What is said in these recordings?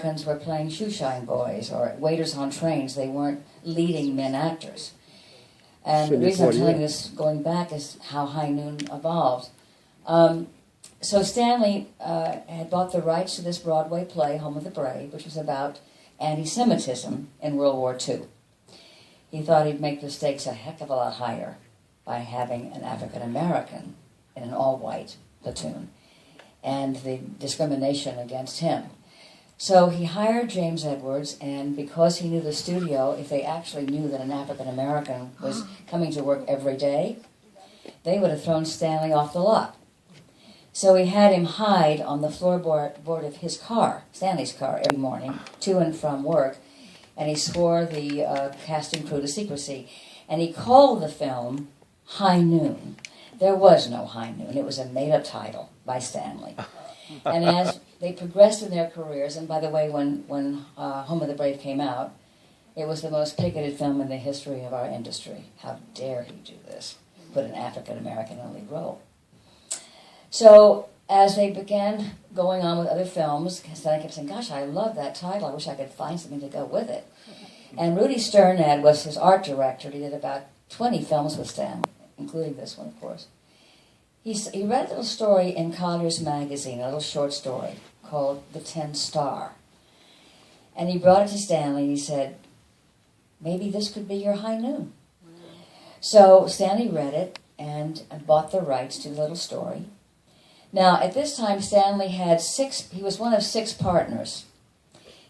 Americans were playing shoeshine boys or waiters on trains. They weren't leading men actors. And the reason I'm telling this going back is how High Noon evolved. So Stanley had bought the rights to this Broadway play, Home of the Brave, which was about anti-Semitism in World War II. He thought he'd make the stakes a heck of a lot higher by having an African-American in an all-white platoon and the discrimination against him. So he hired James Edwards, and because he knew the studio, if they actually knew that an African-American was coming to work every day, they would have thrown Stanley off the lot. So he had him hide on the floorboard of his car, Stanley's car, every morning, to and from work, and he swore the casting crew to secrecy. And he called the film High Noon. There was no High Noon. It was a made-up title by Stanley. And as they progressed in their careers, and by the way, when Home of the Brave came out, it was the most picketed film in the history of our industry. How dare he do this? Put an African-American in a lead role. So as they began going on with other films, Stanley kept saying, gosh, I love that title. I wish I could find something to go with it. And Rudy Sternad was his art director. He did about 20 films with Stanley, including this one, of course. He read a little story in Collier's magazine, a little short story called The 10 Star. And he brought it to Stanley and he said, maybe this could be your High Noon. So Stanley read it and bought the rights to the little story. Now, at this time, Stanley had he was one of 6 partners.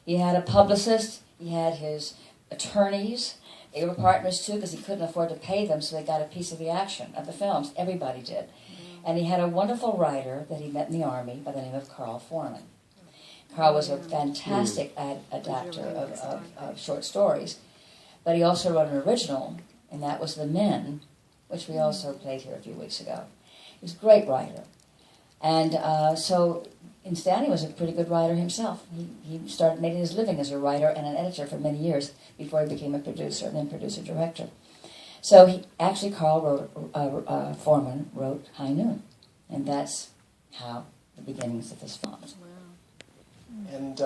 He had a publicist, he had his attorneys. They were partners too because he couldn't afford to pay them, so they got a piece of the action of the films. Everybody did. And he had a wonderful writer that he met in the Army by the name of Carl Foreman. Carl was a fantastic adapter of short stories, but he also wrote an original, and that was The Men, which we also played here a few weeks ago. He was a great writer. And and Stanley was a pretty good writer himself. He started making his living as a writer and an editor for many years before he became a producer and then producer-director. So Carl Foreman wrote High Noon, and that's how the beginnings of this film. Wow. And